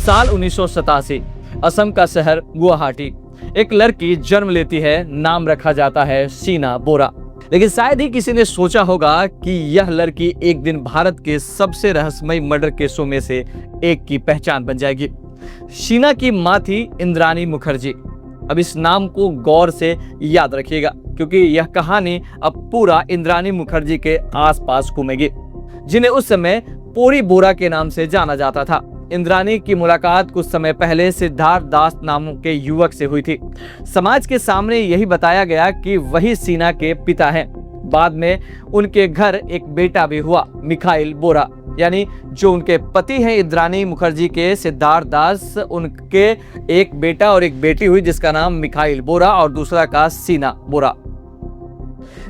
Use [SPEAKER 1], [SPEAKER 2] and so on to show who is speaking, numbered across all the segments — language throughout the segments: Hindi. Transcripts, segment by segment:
[SPEAKER 1] साल 1987, असम का शहर गुवाहाटी। एक लड़की जन्म लेती है, नाम रखा जाता है शीना बोरा। लेकिन शायद ही किसी ने सोचा होगा कि यह लड़की एक दिन भारत के सबसे रहस्यमय मर्डर केसों में से एक की पहचान बन जाएगी। शीना की मां थी इंद्रानी मुखर्जी। अब इस नाम को गौर से याद रखिएगा, क्योंकि यह कहानी अब पूरा इंद्रानी मुखर्जी के आसपास घूमेगी, जिन्हें उस समय पोरी बोरा के नाम से जाना जाता था। इंद्रानी की मुलाकात कुछ समय पहले सिद्धार्थ दास नाम के युवक से हुई थी। समाज के सामने यही बताया गया कि वही शीना के पिता हैं। बाद में उनके घर एक बेटा भी हुआ, मिखाइल बोरा, यानी जो उनके पति हैं इंद्रानी मुखर्जी के सिद्धार्थ दास, उनके एक बेटा और एक बेटी हुई जिसका नाम मिखाइल बोरा और दूसरा का शीना बोरा।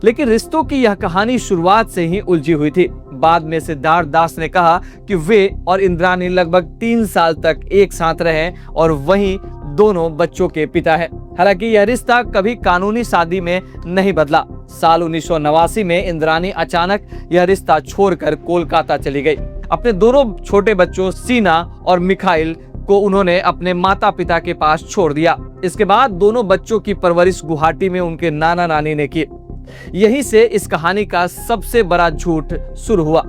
[SPEAKER 1] लेकिन रिश्तों की यह कहानी शुरुआत से ही उलझी हुई थी। बाद में सिद्धार्थ दास ने कहा कि वे और इंद्रानी लगभग 3 साल तक एक साथ रहे और वहीं दोनों बच्चों के पिता हैं। हालांकि यह रिश्ता कभी कानूनी शादी में नहीं बदला। साल 1989 में इंद्रानी अचानक यह रिश्ता छोड़कर कोलकाता चली गई। अपने दोनों छोटे बच्चों शीना और मिखाइल को उन्होंने अपने माता पिता के पास छोड़ दिया। इसके बाद दोनों बच्चों की परवरिश गुवाहाटी में उनके नाना नानी ने की। यहीं से इस कहानी का सबसे बड़ा झूठ शुरू हुआ।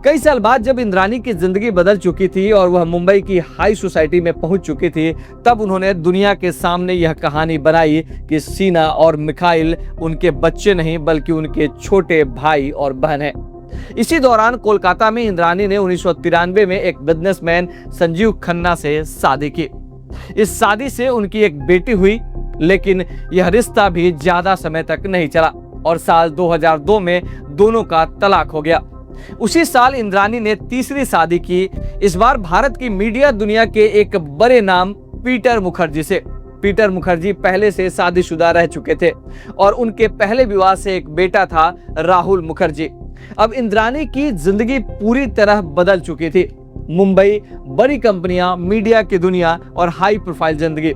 [SPEAKER 1] कई साल बाद जब इंद्रानी की जिंदगी बदल चुकी थी और वह मुंबई की हाई सोसाइटी में पहुंच चुकी थी, तब उन्होंने दुनिया के सामने यह कहानी बनाई कि शीना और मिखाइल उनके बच्चे नहीं बल्कि उनके छोटे भाई और बहन हैं। इसी दौरान कोलकाता में इंद्रानी ने 1993 में एक बिजनेसमैन संजीव खन्ना से शादी की। इस शादी से उनकी एक बेटी हुई, लेकिन यह रिश्ता भी ज्यादा समय तक नहीं चला और साल 2002 में दोनों का तलाक हो गया। उसी साल इंद्रानी ने तीसरी शादी की, इस बार भारत की मीडिया दुनिया के एक बड़े नाम पीटर मुखर्जी से। पीटर मुखर्जी पहले से शादीशुदा रह चुके थे और उनके पहले विवाह से एक बेटा था, राहुल मुखर्जी। अब इंद्रानी की जिंदगी पूरी तरह बदल चुकी थी। मुंबई, बड़ी कंपनियां, मीडिया की दुनिया और हाई प्रोफाइल जिंदगी।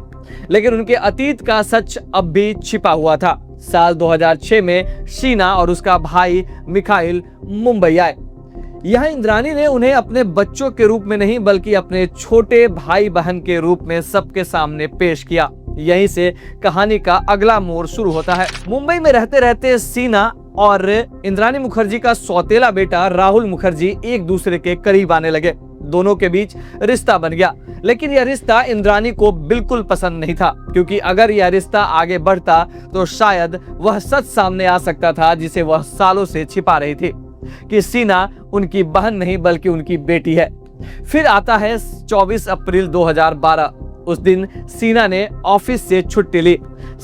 [SPEAKER 1] लेकिन उनके अतीत का सच अब भी छिपा हुआ था। साल 2006 में शीना और उसका भाई मिखाइल मुंबई आए। यहाँ इंद्रानी ने उन्हें अपने बच्चों के रूप में नहीं बल्कि अपने छोटे भाई बहन के रूप में सबके सामने पेश किया। यहीं से कहानी का अगला मोड़ शुरू होता है। मुंबई में रहते रहते शीना और इंद्रानी मुखर्जी का सौतेला बेटा राहुल मुखर्जी एक दूसरे के करीब आने लगे। दोनों के बीच रिश्ता बन गया, लेकिन यह रिश्ता इंद्रानी को बिल्कुल पसंद नहीं था, क्योंकि अगर यह रिश्ता आगे बढ़ता तो शायद वह सच सामने आ सकता था जिसे वह सालों से छिपा रही थी, कि शीना उनकी बहन नहीं बल्कि उनकी बेटी है। फिर आता है 24 अप्रैल 2012। उस दिन शीना ने ऑफिस से छुट्टी ली।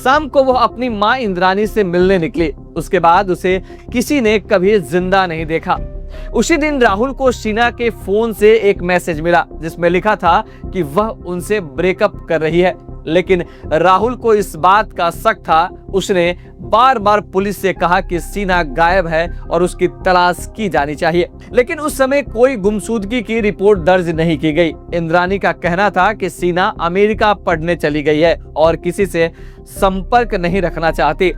[SPEAKER 1] शाम को वह अपनी मां इंद्रानी से मिलने निकली। उसके बाद उसे किसी ने कभी जिंदा नहीं देखा। उसी दिन राहुल को शीना के फोन से एक मैसेज मिला जिसमें लिखा था कि वह उनसे ब्रेकअप कर रही है। लेकिन राहुल को इस बात का शक था। उसने बार बार पुलिस से कहा कि शीना गायब है और उसकी तलाश की जानी चाहिए, लेकिन उस समय कोई गुमशुदगी की रिपोर्ट दर्ज नहीं की गई। इंद्रानी का कहना था कि शीना अमेरिका पढ़ने चली गई है और किसी से संपर्क नहीं रखना चाहती।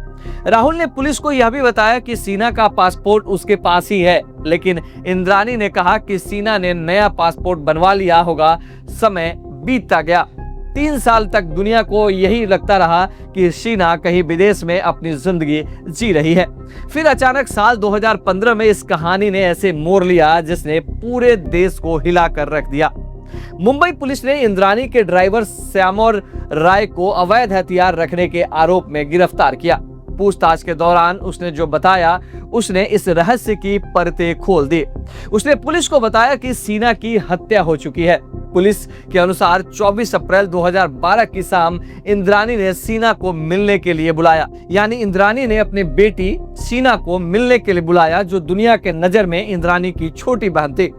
[SPEAKER 1] राहुल ने पुलिस को यह भी बताया कि शीना का पासपोर्ट उसके पास ही है, लेकिन इंद्रानी ने कहा कि शीना ने नया पासपोर्ट बनवा लिया होगा। समय बीतता गया। 3 साल तक दुनिया को यही लगता रहा कि शीना कहीं विदेश में अपनी जिंदगी जी रही है। फिर अचानक साल 2015 में इस कहानी ने ऐसे मोड़ लिया जिसने पूरे देश को हिला कर रख दिया। मुंबई पुलिस ने इंद्रानी के ड्राइवर श्यामोर राय को अवैध हथियार रखने के आरोप में गिरफ्तार किया। पूछताछ के दौरान उसने जो बताया, उसने इस रहस्य की परतें खोल दी। उसने पुलिस को बताया कि शीना की हत्या हो चुकी है। पुलिस के अनुसार 24 अप्रैल 2012 की शाम इंद्रानी ने शीना को मिलने के लिए बुलाया। यानी इंद्रानी ने अपनी बेटी शीना को मिलने के लिए बुलाया, जो दुनिया के नजर में इंद्रानी की छोटी बहन थी।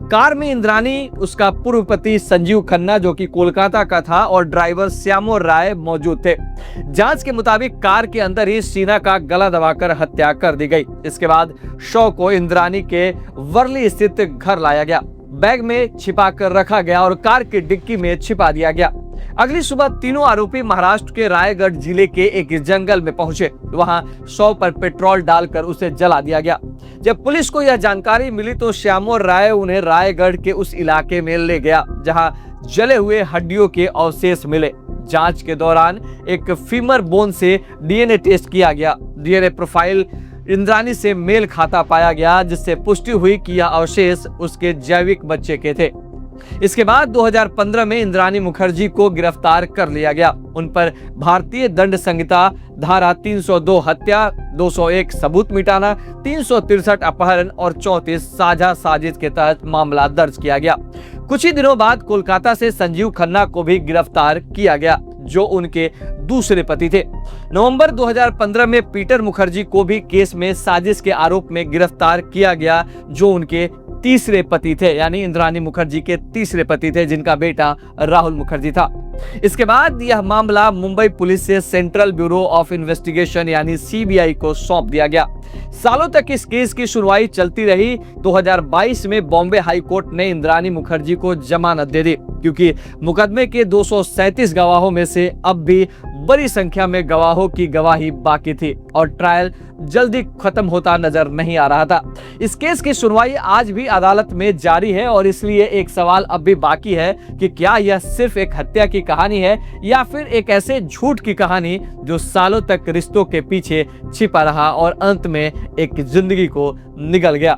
[SPEAKER 1] कार में इंद्रानी, उसका पूर्व पति संजीव खन्ना जो कि कोलकाता का था और ड्राइवर श्यामोर राय मौजूद थे। जांच के मुताबिक कार के अंदर ही शीना का गला दबाकर हत्या कर दी गई। इसके बाद शव को इंद्रानी के वर्ली स्थित घर लाया गया। बैग में छिपा कर रखा गया और कार की डिक्की में छिपा दिया गया। अगली सुबह तीनों आरोपी महाराष्ट्र के रायगढ़ जिले के एक जंगल में पहुंचे। वहां शव पर पेट्रोल डालकर उसे जला दिया गया। जब पुलिस को यह जानकारी मिली तो श्यामोर राय उन्हें रायगढ़ के उस इलाके में ले गया जहां जले हुए हड्डियों के अवशेष मिले। जांच के दौरान एक फीमर बोन से डीएनए टेस्ट किया गया। डीएनए प्रोफाइल इंद्रानी से मेल खाता पाया गया, जिससे पुष्टि हुई कि यह अवशेष उसके जैविक बच्चे के थे। इसके बाद 2015 में इंद्रानी मुखर्जी को गिरफ्तार कर लिया गया। उन पर भारतीय दंड संहिता धारा 302 हत्या, 201 सबूत मिटाना, 363 अपहरण और 34 साझा साजिश के तहत मामला दर्ज किया गया। कुछ ही दिनों बाद कोलकाता से संजीव खन्ना को भी गिरफ्तार किया गया, जो उनके दूसरे पति थे। नवंबर 2015 में पीटर मुखर्जी को भी केस में साजिश के आरोप में गिरफ्तार किया गया, जो उनके तीसरे पति थे, यानी इंद्रानी मुखर्जी के तीसरे पति थे, जिनका बेटा राहुल मुखर्जी था। इसके बाद यह मामला मुंबई पुलिस से सेंट्रल ब्यूरो ऑफ इन्वेस्टिगेशन यानी सीबीआई को सौंप दिया गया। सालों तक इस केस की सुनवाई चलती रही। 2022 में बॉम्बे हाई कोर्ट ने इंद्रानी मुखर्जी को जमानत दे दी, क्योंकि मुकदमे के 237 गवाहों में से अब भी बड़ी संख्या में गवाहों की गवाही बाकी थी और ट्रायल जल्दी खत्म होता नजर नहीं आ रहा था। इस केस की सुनवाई आज भी अदालत में जारी है और इसलिए एक सवाल अब भी बाकी है कि क्या यह सिर्फ एक हत्या की कहानी है या फिर एक ऐसे झूठ की कहानी जो सालों तक रिश्तों के पीछे छिपा रहा और अंत में एक जिंदगी को निगल गया।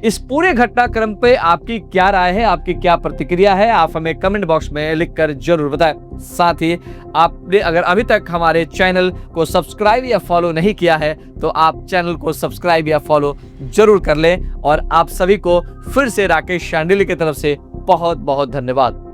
[SPEAKER 1] इस पूरे घटनाक्रम पे आपकी क्या राय है, आपकी क्या प्रतिक्रिया है, आप हमें कमेंट बॉक्स में लिखकर जरूर बताएं। साथ ही आपने अगर अभी तक हमारे चैनल को सब्सक्राइब या फॉलो नहीं किया है तो आप चैनल को सब्सक्राइब या फॉलो जरूर कर लें। और आप सभी को फिर से राकेश शांडिल्य की तरफ से बहुत बहुत धन्यवाद।